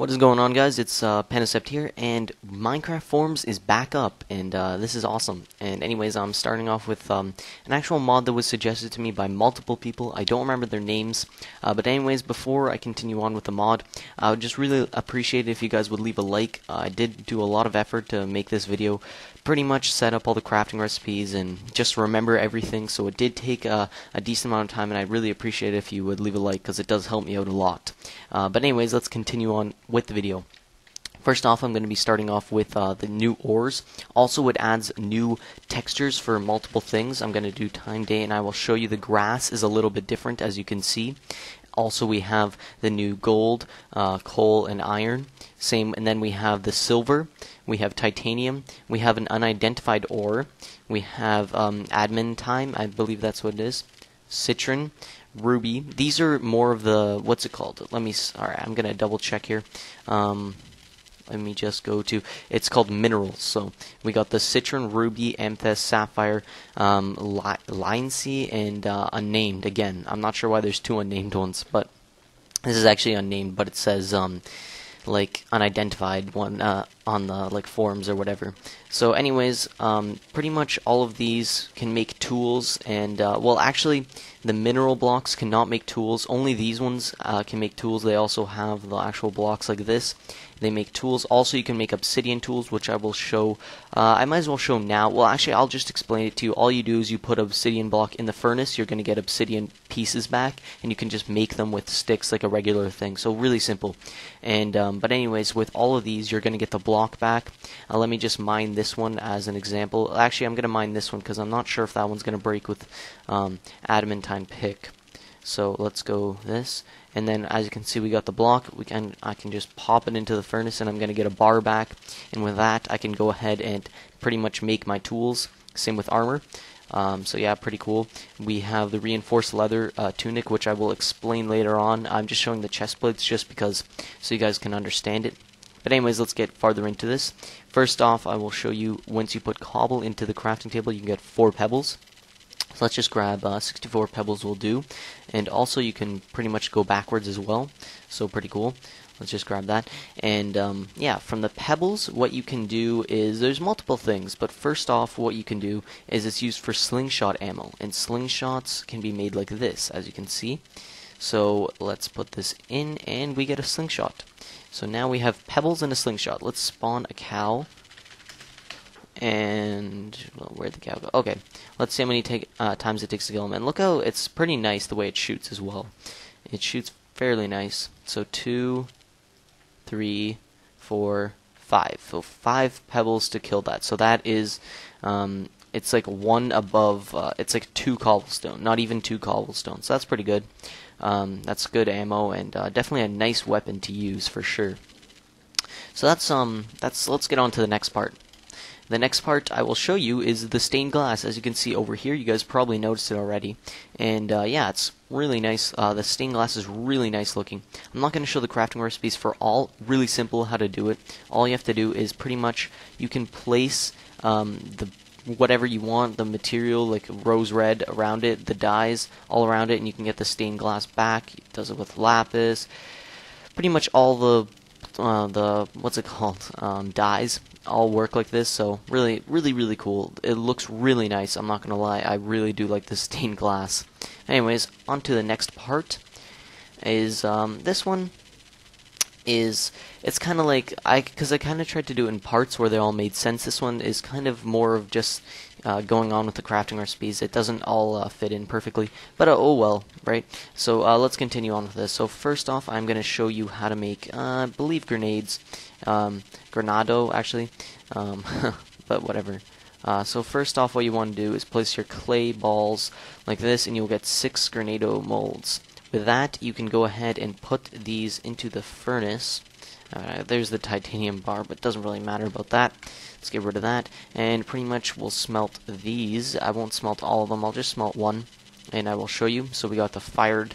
What is going on, guys? It's Penicept here, and Minecraft Forums is back up, and this is awesome. And anyways, I'm starting off with an actual mod that was suggested to me by multiple people. I don't remember their names, but anyways, before I continue on with the mod, I would just really appreciate it if you guys would leave a like. I did do a lot of effort to make this video, pretty much set up all the crafting recipes and just remember everything, so it did take a decent amount of time, and I'd really appreciate it if you would leave a like, because it does help me out a lot. But anyways, let's continue on with the video. First off, I'm going to be starting off with the new ores. Also, it adds new textures for multiple things. I'm going to do time, day, and I will show you the grass is a little bit different, as you can see. Also, we have the new gold, coal, and iron. Same, and then we have the silver. We have titanium. We have an unidentified ore. We have admin time. I believe that's what it is. Citron, ruby. These are more of the, what's it called? Alright, I'm gonna double check here. Let me just go to, it's called minerals. So we got the citron, ruby, amethyst, sapphire, linseed, and unnamed. Again, I'm not sure why there's two unnamed ones, but this is actually unnamed, but it says like unidentified one on the like forums or whatever. So anyways, pretty much all of these can make tools, and well, actually the mineral blocks cannot make tools. Only these ones can make tools. They also have the actual blocks like this. They make tools. Also, you can make obsidian tools, which I will show. I might as well show now. Well, actually, I'll just explain it to you. All you do is you put obsidian block in the furnace. You're going to get obsidian pieces back, and you can just make them with sticks like a regular thing. So really simple. And but anyways, with all of these, you're going to get the block back. Let me just mine this one as an example. Actually, I'm going to mine this one because I'm not sure if that one's going to break with adamantine pick. So let's go this, and then as you can see, we got the block. I can just pop it into the furnace, and I'm going to get a bar back. And with that, I can go ahead and pretty much make my tools. Same with armor. So yeah, pretty cool. We have the reinforced leather tunic, which I will explain later on. I'm just showing the chest plates just because so you guys can understand it. But anyways, let's get farther into this. First off, I will show you once you put cobble into the crafting table, you can get 4 pebbles. So let's just grab 64 pebbles will do, and also you can pretty much go backwards as well, so pretty cool. Let's just grab that, and yeah, from the pebbles, what you can do is, there's multiple things, but first off, what you can do is it's used for slingshot ammo, and slingshots can be made like this, as you can see. So let's put this in, and we get a slingshot. So now we have pebbles and a slingshot. Let's spawn a cow. And well, where'd the cow go? Okay, let's see how many times it takes to kill him. And look how it's pretty nice the way it shoots as well. It shoots fairly nice. So 2, 3, 4, 5. So 5 pebbles to kill that. So that is, it's like one above. It's like 2 cobblestone, not even 2 cobblestone. So that's pretty good. That's good ammo, and definitely a nice weapon to use for sure. So that's let's get on to the next part. The next part I will show you is the stained glass. As you can see over here, you guys probably noticed it already. And yeah, it's really nice. The stained glass is really nice looking. I'm not going to show the crafting recipes for all. Really simple how to do it. All you have to do is pretty much, you can place whatever you want, the material like rose red around it, the dyes all around it, and you can get the stained glass back. It does it with lapis. Pretty much all the what's it called, dyes all work like this, so really cool. It looks really nice, I'm not gonna lie. I really do like this stained glass. Anyways, on to the next part is this one is, it's kind of like, because I kind of tried to do it in parts where they all made sense. This one is kind of more of just going on with the crafting recipes. It doesn't all fit in perfectly, but oh well, right? So let's continue on with this. So first off, I'm going to show you how to make, I believe, grenades. Granado, actually, but whatever. So first off, what you want to do is place your clay balls like this, and you'll get 6 granado molds. With that, you can go ahead and put these into the furnace. There's the titanium bar, but it doesn't really matter about that. Let's get rid of that, and pretty much we'll smelt these. I won't smelt all of them, I'll just smelt one, and I will show you. So we got the fired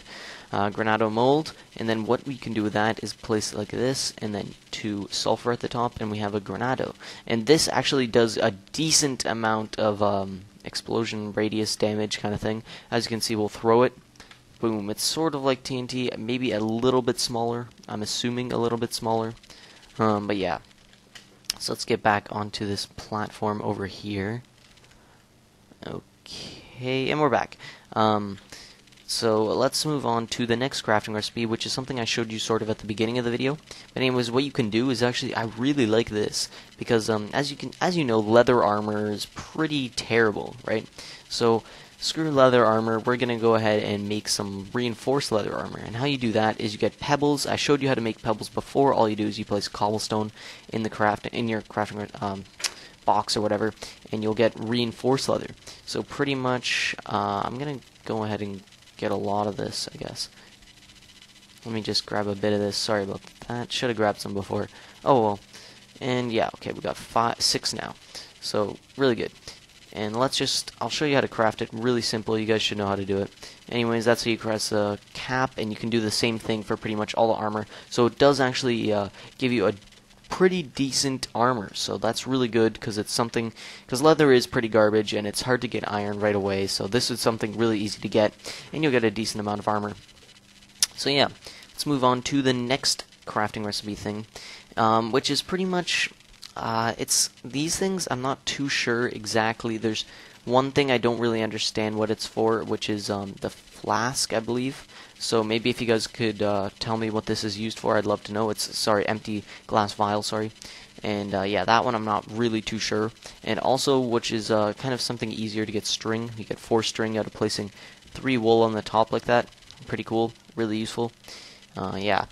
granado mold, and then what we can do with that is place it like this, and then 2 sulfur at the top, and we have a granado. And this actually does a decent amount of explosion radius damage kind of thing. As you can see, we'll throw it, Boom. It's sort of like TNT, maybe a little bit smaller. I'm assuming a little bit smaller. But yeah. So let's get back onto this platform over here. Okay, and we're back. So let's move on to the next crafting recipe, which is something I showed you sort of at the beginning of the video. But anyways, what you can do is actually, I really like this because as you know, leather armor is pretty terrible, right? So screw leather armor. We're gonna go ahead and make some reinforced leather armor. And how you do that is you get pebbles. I showed you how to make pebbles before. All you do is you place cobblestone in your crafting box or whatever, and you'll get reinforced leather. So pretty much, I'm gonna go ahead and get a lot of this, I guess. Let me just grab a bit of this. Sorry about that. Should have grabbed some before. Oh well. And yeah, okay, we got 6 now. So really good. And I'll show you how to craft it. Really simple. You guys should know how to do it. Anyways, that's how you craft the cap, and you can do the same thing for pretty much all the armor. So it does actually give you a pretty decent armor, so that's really good because leather is pretty garbage and it's hard to get iron right away, so this is something really easy to get and you'll get a decent amount of armor. So yeah, let's move on to the next crafting recipe thing, which is pretty much it's these things. I'm not too sure exactly. There's one thing I don't really understand what it's for, which is the flask, I believe. So maybe if you guys could tell me what this is used for, I'd love to know. It's, empty glass vial, sorry. And yeah, that one I'm not really too sure. And also, which is kind of something easier to get string. You get 4 string out of placing 3 wool on the top like that. Pretty cool, really useful. Yeah.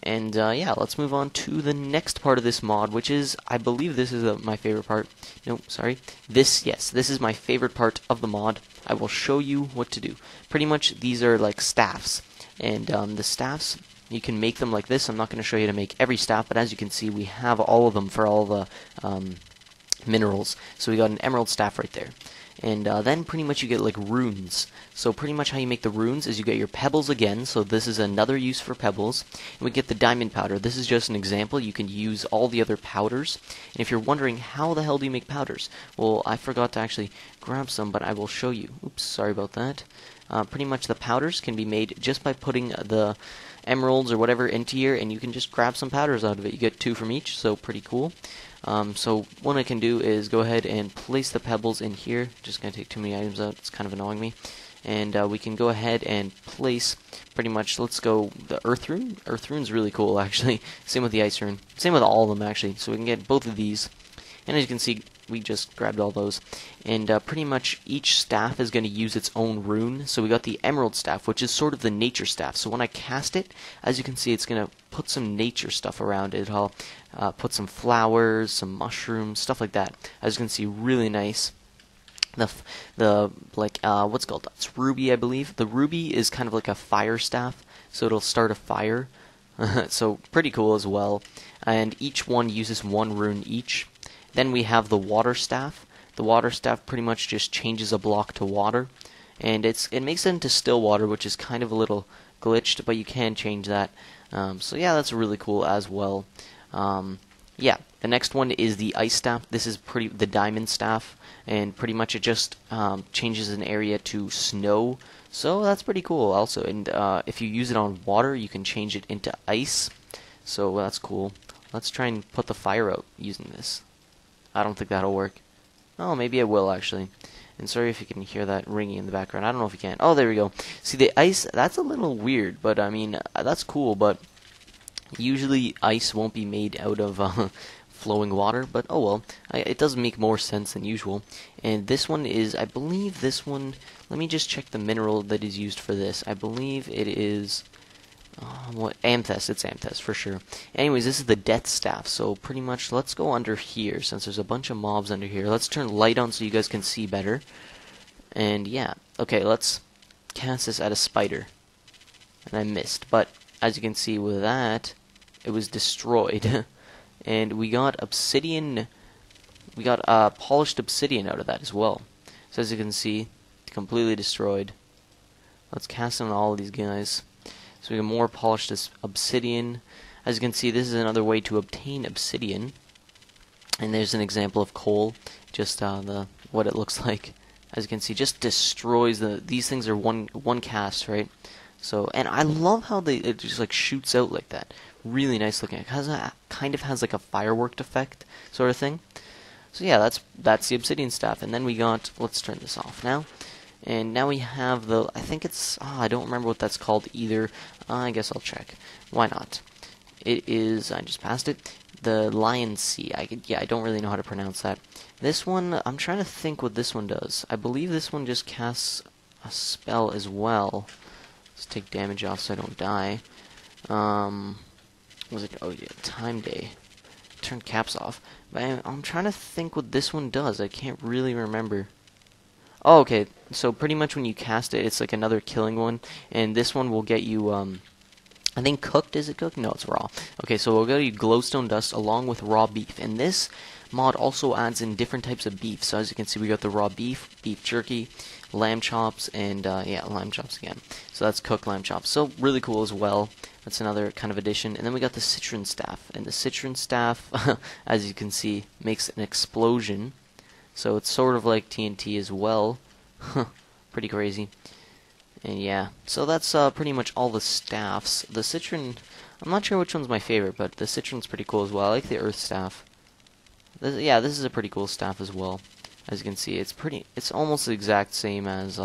And yeah, let's move on to the next part of this mod, which is, I believe this is my favorite part. No, sorry. This is my favorite part of the mod. I will show you what to do. Pretty much, these are like staffs. And the staffs, you can make them like this. I'm not going to show you how to make every staff, but as you can see, we have all of them for all the minerals. So we got an emerald staff right there. And then pretty much you get like runes. So pretty much how you make the runes is you get your pebbles again. So this is another use for pebbles. And we get the diamond powder. This is just an example. You can use all the other powders. And if you're wondering how the hell do you make powders? Well, I forgot to actually grab some, but I will show you. Oops, sorry about that. Pretty much the powders can be made just by putting the emeralds or whatever into here, and you can just grab some powders out of it. You get 2 from each, so pretty cool. So what I can do is go ahead and place the pebbles in here. Just gonna take too many items out, it's kind of annoying me. And we can go ahead and place pretty much, let's go the earth rune. Earth rune's really cool actually. Same with the ice rune. Same with all of them actually. So we can get both of these. And as you can see, we just grabbed all those. And pretty much each staff is going to use its own rune. So we got the emerald staff, which is sort of the nature staff. So when I cast it, as you can see, it's going to put some nature stuff around it. I'll put some flowers, some mushrooms, stuff like that. As you can see, really nice. What's it called? It's ruby, I believe. The ruby is kind of like a fire staff, so it'll start a fire. So pretty cool as well. And each one uses 1 rune each. Then we have the water staff. The water staff pretty much just changes a block to water, and it makes it into still water, which is kind of a little glitched, but you can change that. So yeah, that's really cool as well. Yeah, the next one is the ice staff. This is the diamond staff, and pretty much it just changes an area to snow. So that's pretty cool also. And if you use it on water, you can change it into ice. So that's cool. Let's try and put the fire out using this. I don't think that'll work. Oh, maybe it will actually. And sorry if you can hear that ringing in the background. I don't know if you can. Oh, there we go. See, the ice, that's a little weird, but I mean, that's cool, but usually ice won't be made out of flowing water, but oh well. It does make more sense than usual. And this one is, I believe this one, let me just check the mineral that is used for this. I believe it is... what amethyst? It's amethyst for sure. Anyways, this is the death staff. So pretty much, let's go under here since there's a bunch of mobs under here. Let's turn light on so you guys can see better. And yeah, okay, let's cast this at a spider. And I missed, but as you can see with that, it was destroyed. And we got obsidian. We got polished obsidian out of that as well. So as you can see, completely destroyed. Let's cast on all of these guys. So we have more polished obsidian. As you can see, this is another way to obtain obsidian. And there's an example of coal, just what it looks like. As you can see, just destroys these things are one cast, right? So, and I love how it just like shoots out like that. Really nice looking. It kind of has like a firework effect sort of thing. So yeah, that's the obsidian staff. And then we got, let's turn this off now. And now we have the, I think it's, I don't remember what that's called either. I guess I'll check. Why not? It is, I just passed it, the Lion Sea. I don't really know how to pronounce that. This one, I'm trying to think what this one does. I believe this one just casts a spell as well. Let's take damage off so I don't die. Was it, oh yeah, Time Day. Turn caps off. But I'm trying to think what this one does. I can't really remember. Oh, okay. So pretty much when you cast it, it's like another killing one. And this one will get you, I think cooked. Is it cooked? No, it's raw. Okay, so we'll get you glowstone dust along with raw beef. And this mod also adds in different types of beef. So as you can see, we got the raw beef, beef jerky, lamb chops, and yeah, lamb chops again. So that's cooked lamb chops. So really cool as well. That's another kind of addition. And then we got the citron staff. And the citron staff, as you can see, makes an explosion. So it's sort of like TNT as well. Pretty crazy. And yeah, so that's pretty much all the staffs. The citron, I'm not sure which one's my favorite, but the citron's pretty cool as well. I like the earth staff. Yeah, this is a pretty cool staff as well. As you can see, it's almost the exact same as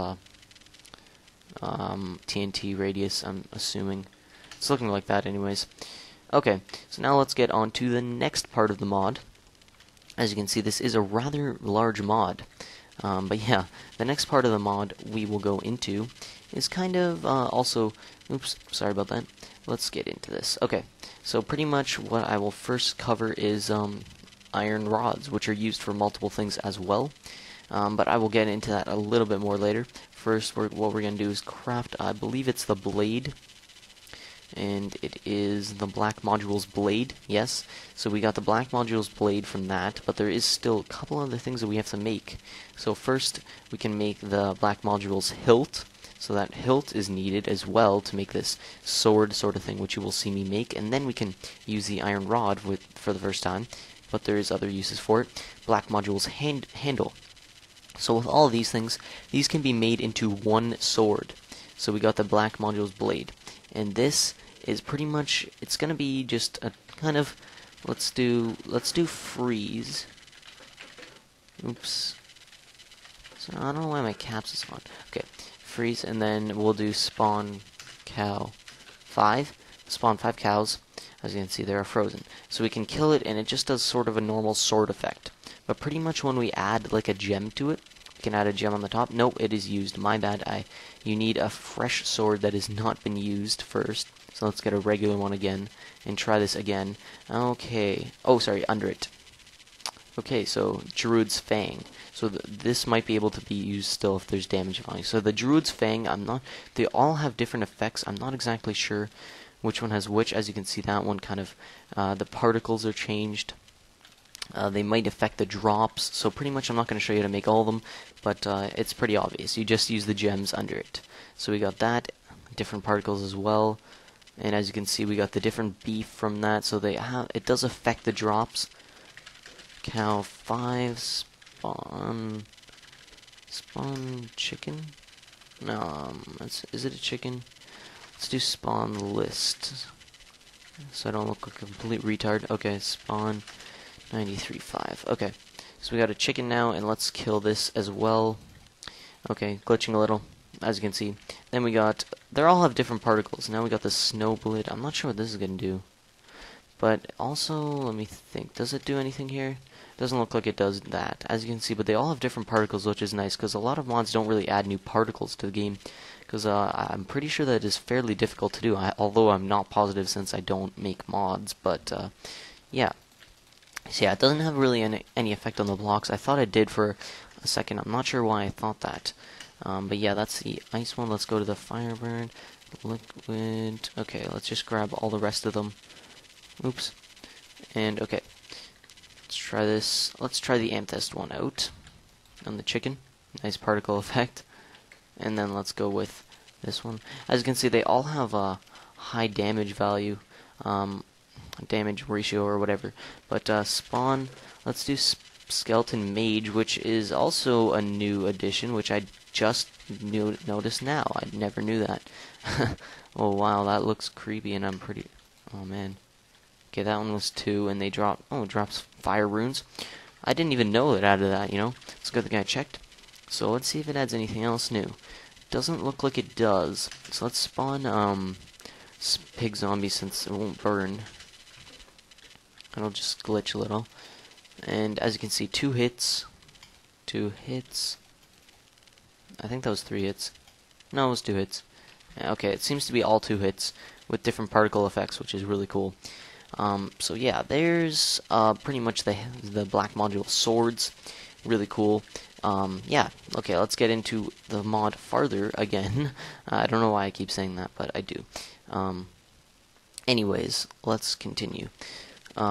TNT radius, I'm assuming. It's looking like that anyways. Okay, so now let's get on to the next part of the mod. As you can see, this is a rather large mod. But yeah, the next part of the mod we will go into is kind of also... Oops, sorry about that. Let's get into this. Okay, so pretty much what I will first cover is iron rods, which are used for multiple things as well. But I will get into that a little bit more later. First, what we're going to do is craft, I believe it's the blade. And it is the black module's blade, yes. So we got the black module's blade from that, but there is still a couple other things that we have to make. So first, we can make the black module's hilt. So that hilt is needed as well to make this sword sort of thing, which you will see me make. And then we can use the iron rod for the first time, but there is other uses for it. Black module's handle. So with all of these things, these can be made into one sword. So we got the black module's blade. And this is pretty much, it's going to be just a kind of, let's do freeze. Oops. So I don't know why my caps is on. Okay, freeze, and then we'll do spawn cow 5. Spawn 5 cows. As you can see, they are frozen. So we can kill it, and it just does sort of a normal sword effect. But pretty much when we add like a gem to it, we can add a gem on the top. Nope, it is used. My bad. You need a fresh sword that has not been used first. So let's get a regular one again and try this again. Okay. Oh, sorry, under it. Okay, so Druid's Fang. So this might be able to be used still if there's damage value. So the Druid's Fang, they all have different effects. I'm not exactly sure which one has which. As you can see, that one kind of, the particles are changed. They might affect the drops, so pretty much I'm not going to show you how to make all of them, but it's pretty obvious. You just use the gems under it. So we got that, different particles as well, and as you can see we got the different beef from that, so it does affect the drops. Cow 5, spawn chicken? No, is it a chicken? Let's do spawn list, so I don't look like a complete retard. Okay, spawn 93.5. Okay, so we got a chicken now, and let's kill this as well. Okay, glitching a little, as you can see. Then we got, they all have different particles. Now we got the snow blade. I'm not sure what this is going to do. But also, let me think, does it do anything here? Doesn't look like it does that, as you can see, but they all have different particles, which is nice, because a lot of mods don't really add new particles to the game. Because I'm pretty sure that it is fairly difficult to do, although I'm not positive since I don't make mods, but yeah. So yeah, it doesn't have really any effect on the blocks. I thought it did for a second. I'm not sure why I thought that. But yeah, that's the ice one. Let's go to the fireburn, liquid. Okay, let's just grab all the rest of them. Oops. And okay, let's try this. Let's try the amethyst one out on the chicken. Nice particle effect. And then let's go with this one. As you can see, they all have a high damage value. Damage ratio or whatever, but spawn, let's do skeleton mage, which is also a new addition, which I just noticed now. I never knew that. Oh wow, that looks creepy, and I'm pretty... Oh man. Okay, that one was 2, and they drop... Oh, it drops fire runes. I didn't even know it added that, you know? It's good the guy checked. So let's see if it adds anything else new. Doesn't look like it does. So let's spawn pig zombie since it won't burn. It'll just glitch a little. And as you can see, 2 hits. 2 hits. I think that was 3 hits. No, it was 2 hits. Okay, it seems to be all 2 hits with different particle effects, which is really cool. So yeah, there's pretty much the black module swords. Really cool. Yeah, okay, let's get into the mod farther again. I don't know why I keep saying that, but I do. Anyways, let's continue.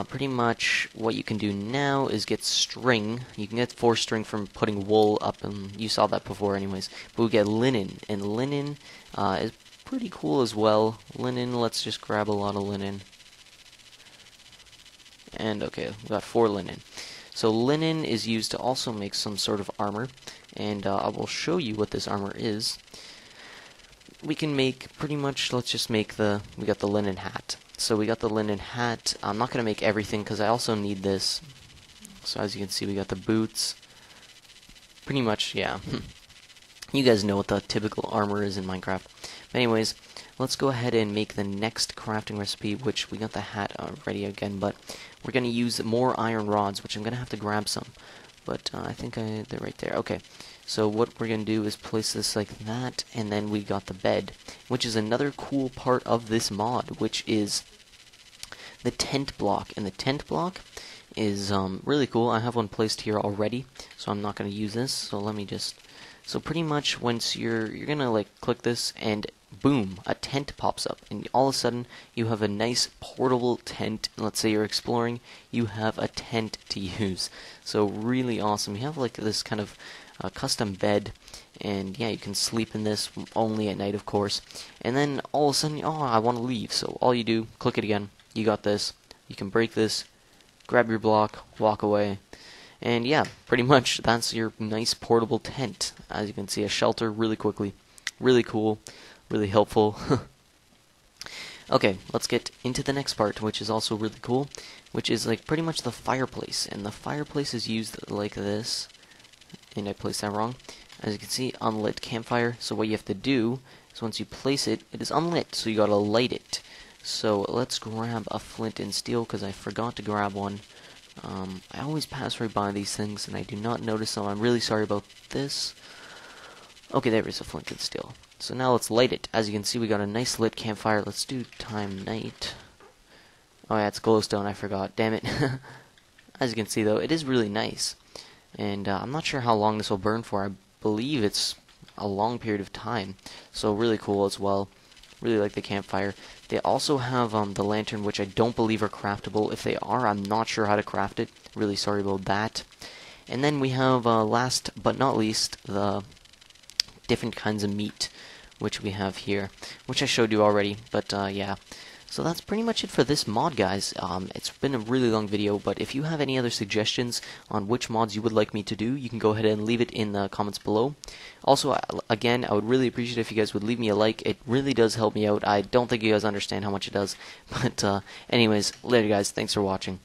Pretty much what you can do now is get string. You can get 4 string from putting wool up, and you saw that before anyways. But we get linen, and linen is pretty cool as well. Linen, let's just grab a lot of linen. And okay, we got 4 linen. So linen is used to also make some sort of armor, and I will show you what this armor is. We can make pretty much, let's just make we got the linen hat. So we got the linen hat. I'm not going to make everything because I also need this. So as you can see, we got the boots. Pretty much, yeah. You guys know what the typical armor is in Minecraft. But anyways, let's go ahead and make the next crafting recipe, which we got the hat already again, but we're going to use more iron rods, which I'm going to have to grab some. But I think they're right there. Okay, so what we're going to do is place this like that, and then we got the bed, which is another cool part of this mod, which is the tent block. And the tent block is really cool. I have one placed here already, so I'm not going to use this. So let me just... So pretty much once you're going to like click this, and boom, a tent pops up, and all of a sudden you have a nice portable tent. Let's say you're exploring, you have a tent to use. So really awesome. You have like this kind of custom bed, and yeah, you can sleep in this only at night, of course. And then all of a sudden, oh, I want to leave. So all you do, click it again. You got this. You can break this, grab your block, walk away. And yeah, pretty much that's your nice portable tent. As you can see, a shelter really quickly. Really cool. Really helpful. Okay, let's get into the next part, which is also really cool, which is like pretty much the fireplace. And the fireplace is used like this. And I placed that wrong. As you can see, unlit campfire. So what you have to do is once you place it, it is unlit, so you gotta light it. So let's grab a flint and steel, because I forgot to grab one. I always pass right by these things, and I do not notice them. I'm really sorry about this. Okay, there is a flint and steel. So now let's light it. As you can see, we got a nice lit campfire. Let's do time night. Oh yeah, it's glowstone, I forgot. Damn it. As you can see, though, it is really nice. And I'm not sure how long this will burn for. I believe it's a long period of time. So really cool as well. Really like the campfire. They also have the lantern, which I don't believe are craftable. If they are, I'm not sure how to craft it. Really sorry about that. And then we have, last but not least, the different kinds of meat, which we have here, which I showed you already. But yeah. So that's pretty much it for this mod, guys. It's been a really long video, but if you have any other suggestions on which mods you would like me to do, you can go ahead and leave it in the comments below. Also, again, I would really appreciate if you guys would leave me a like. It really does help me out. I don't think you guys understand how much it does. But anyways, later guys. Thanks for watching.